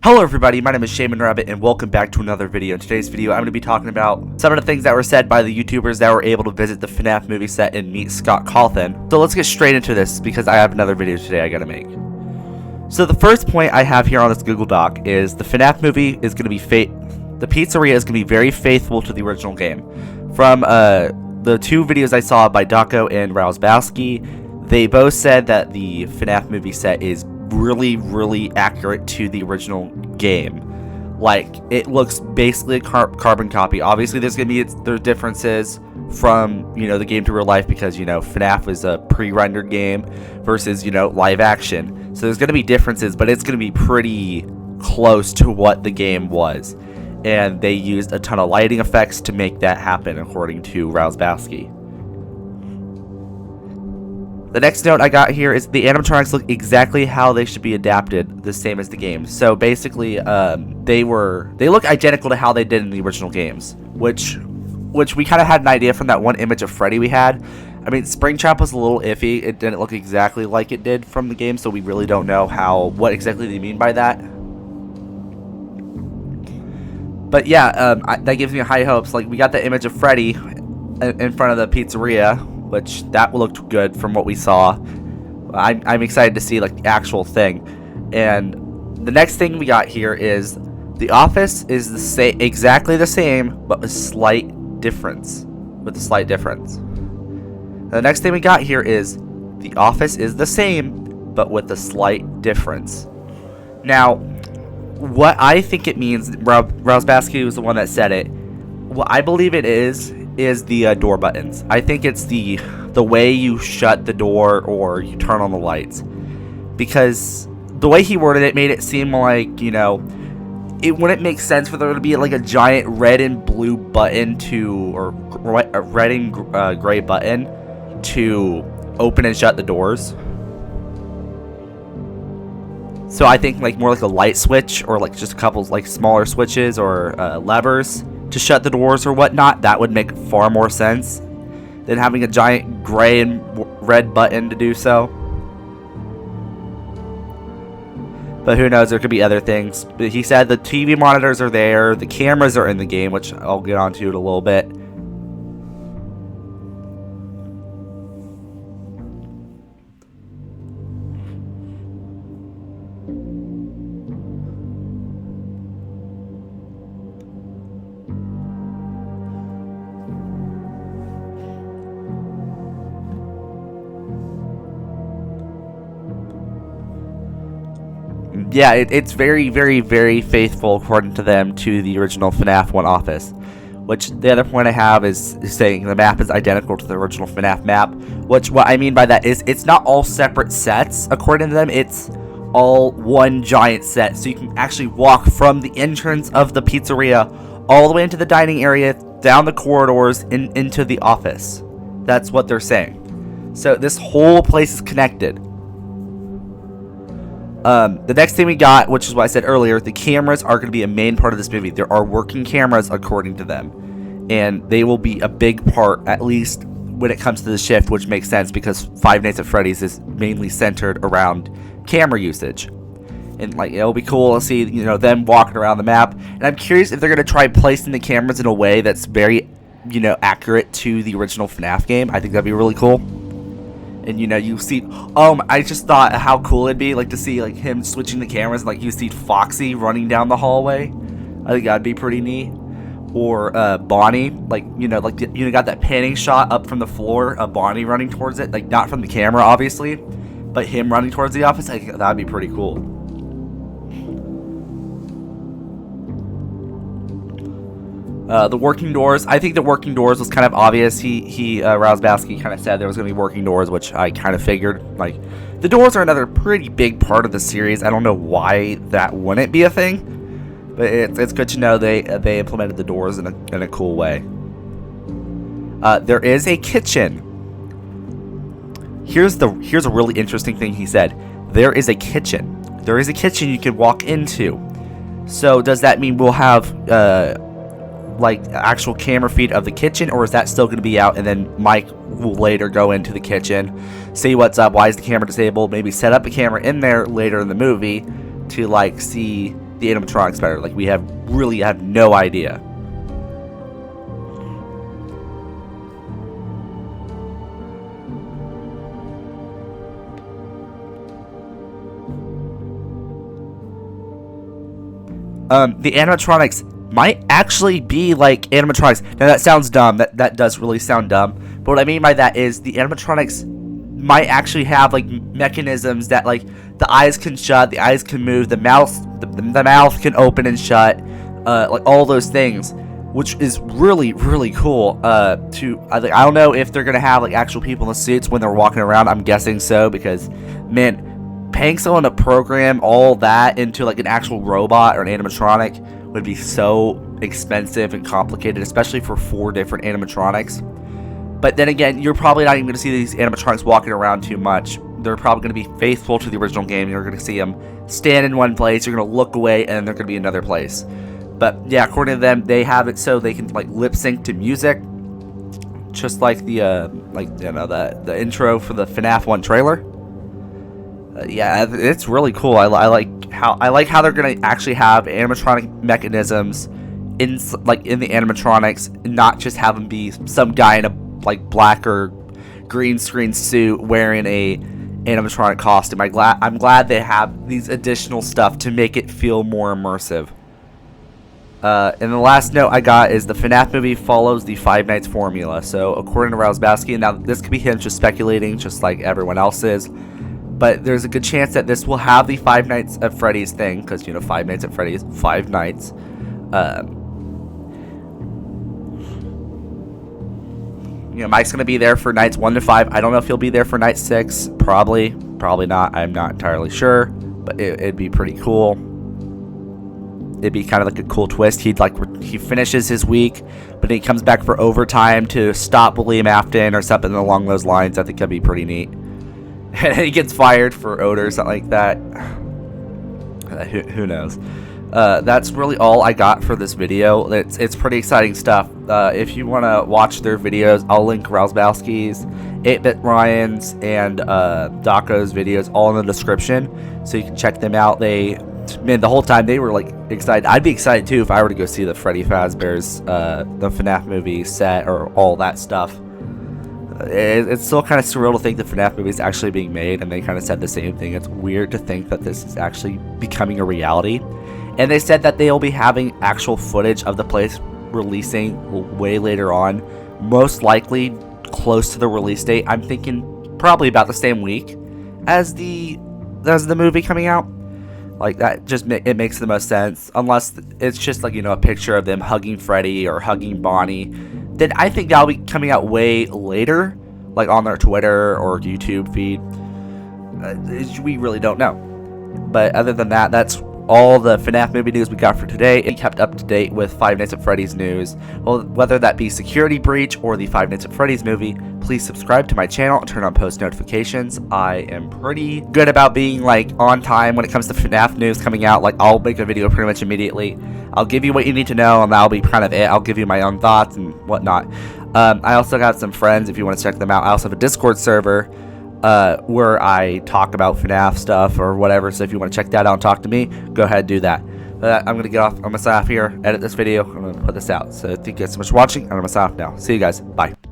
Hello everybody, my name is Shaman Rabbit and welcome back to another video. In today's video, I'm going to be talking about some of the things that were said by the YouTubers that were able to visit the FNaF movie set and meet Scott Cawthon. So let's get straight into this because I have another video today I gotta make. So the first point I have here on this Google Doc is the FNaF movie is going to be the pizzeria is going to be very faithful to the original game. From the two videos I saw by Daco and Rouzbowski, they both said that the FNaF movie set is really accurate to the original game. Like, it looks basically a carbon copy. Obviously there's gonna be their differences from, you know, the game to real life because, you know, FNaF is a pre-rendered game versus, you know, live action. So there's gonna be differences, but it's gonna be pretty close to what the game was. And they used a ton of lighting effects to make that happen, according to Rouzbowski. The next note I got here is the animatronics look exactly how they should be adapted, the same as the game. So basically, they look identical to how they did in the original games, which we kind of had an idea from that one image of Freddy we had. I mean, Springtrap was a little iffy. It didn't look exactly like it did from the game, so we really don't know what exactly they mean by that. But yeah, that gives me high hopes. Like, we got the image of Freddy in front of the pizzeria, which that looked good from what we saw. I'm excited to see, like, the actual thing. And the next thing we got here is the office is exactly the same, but with a slight difference. The next thing we got here is the office is the same, but with a slight difference. Now, what I think it means, Rouzbowski was the one that said it. What I believe it is the door buttons. I think it's the way you shut the door or you turn on the lights, because the way he worded it made it seem like, you know, it wouldn't make sense for there to be like a giant red and blue button or a red and gray button to open and shut the doors. So I think like more like a light switch, or like just a couple like smaller switches or levers to shut the doors or whatnot. That would make far more sense than having a giant gray and red button to do so. But who knows, there could be other things. But he said the TV monitors are there, the cameras are in the game, which I'll get onto in a little bit. Yeah, it's very faithful, according to them, to the original FNaF 1 office. Which, the other point I have is saying the map is identical to the original FNaF map. Which, what I mean by that is, it's not all separate sets, according to them. It's all one giant set. So you can actually walk from the entrance of the pizzeria all the way into the dining area, down the corridors, into the office. That's what they're saying. So this whole place is connected. The next thing we got, which is what I said earlier, the cameras are going to be a main part of this movie. There are working cameras, according to them, and they will be a big part, at least when it comes to the shift, which makes sense because Five Nights at Freddy's is mainly centered around camera usage. And like, it'll be cool to see, you know, them walking around the map. And I'm curious if they're going to try placing the cameras in a way that's very, you know, accurate to the original FNaF game. I think that'd be really cool. And, you know, you see, I just thought how cool it'd be, like, to see, like, him switching the cameras, and, like, you see Foxy running down the hallway. I think that'd be pretty neat. Or, Bonnie, like, you know, like, you got that panning shot up from the floor of Bonnie running towards it, like, not from the camera, obviously, but him running towards the office. I think that'd be pretty cool. The working doors, I think the working doors was kind of obvious. Rouzbowski kind of said there was going to be working doors, which I kind of figured. Like, the doors are another pretty big part of the series. I don't know why that wouldn't be a thing, but it's good to know they implemented the doors in a cool way. There is a kitchen. Here's a really interesting thing he said. There is a kitchen. There is a kitchen you can walk into. So does that mean we'll have like actual camera feed of the kitchen, or is that still going to be out and then Mike will later go into the kitchen, see what's up, why is the camera disabled, maybe set up a camera in there later in the movie to like see the animatronics better. Like, we really have no idea. The animatronics might actually be like animatronics. Now that sounds dumb. That does really sound dumb. But what I mean by that is the animatronics might actually have like mechanisms that, like, the eyes can shut, the eyes can move, the mouth can open and shut, like all those things, which is really cool. I don't know if they're gonna have like actual people in the suits when they're walking around. I'm guessing so, because man, paying someone to program all that into like an actual robot or an animatronic would be so expensive and complicated, especially for 4 different animatronics. But then again, you're probably not even going to see these animatronics walking around too much. They're probably going to be faithful to the original game. You're going to see them stand in one place, you're going to look away, and then they're going to be another place. But yeah, according to them, they have it so they can like lip sync to music, just like the the intro for the FNaF 1 trailer. Yeah, it's really cool. I like how they're gonna actually have animatronic mechanisms in the animatronics, not just have them be some guy in a like black or green screen suit wearing a animatronic costume. I'm glad they have these additional stuff to make it feel more immersive. And the last note I got is the FNaF movie follows the Five Nights formula. So according to Rosbowski, now this could be him just speculating, just like everyone else is. But there's a good chance that this will have the Five Nights at Freddy's thing, because, you know, Five Nights at Freddy's, 5 nights. You know, Mike's going to be there for nights 1 to 5. I don't know if he'll be there for night 6. Probably not. I'm not entirely sure. But it'd be pretty cool. It'd be kind of like a cool twist. He finishes his week, but he comes back for overtime to stop William Afton or something along those lines. I think that'd be pretty neat. And he gets fired for odor or something like that. Who knows? That's really all I got for this video. It's pretty exciting stuff. If you want to watch their videos, I'll link Rosbowski's, 8-Bit Ryan's, and Daco's videos all in the description, so you can check them out. Man, the whole time they were like excited. I'd be excited too if I were to go see the Freddy Fazbear's, the FNaF movie set, or all that stuff. It's still kind of surreal to think the FNaF movie is actually being made, and they kind of said the same thing. It's weird to think that this is actually becoming a reality. And they said that they'll be having actual footage of the place releasing way later on, most likely close to the release date. I'm thinking probably about the same week as the movie coming out. Like, that just it makes the most sense, unless it's just like, you know, a picture of them hugging Freddy or hugging Bonnie. Then I think that'll be coming out way later, like on their Twitter or YouTube feed. We really don't know. But other than that, that's all the FNaF movie news we got for today. And kept up to date with Five Nights at Freddy's news. Well, whether that be Security Breach or the Five Nights at Freddy's movie, please subscribe to my channel and turn on post notifications. I am pretty good about being like on time when it comes to FNaF news coming out. Like, I'll make a video pretty much immediately. I'll give you what you need to know, and that'll be kind of it. I'll give you my own thoughts and whatnot. I also got some friends if you want to check them out. I also have a Discord server where I talk about FNaF stuff or whatever. So if you want to check that out and talk to me, go ahead and do that. I'm going to get off. I'm going to sign off here, edit this video. I'm going to put this out. So thank you guys so much for watching. I'm going to sign off now. See you guys. Bye.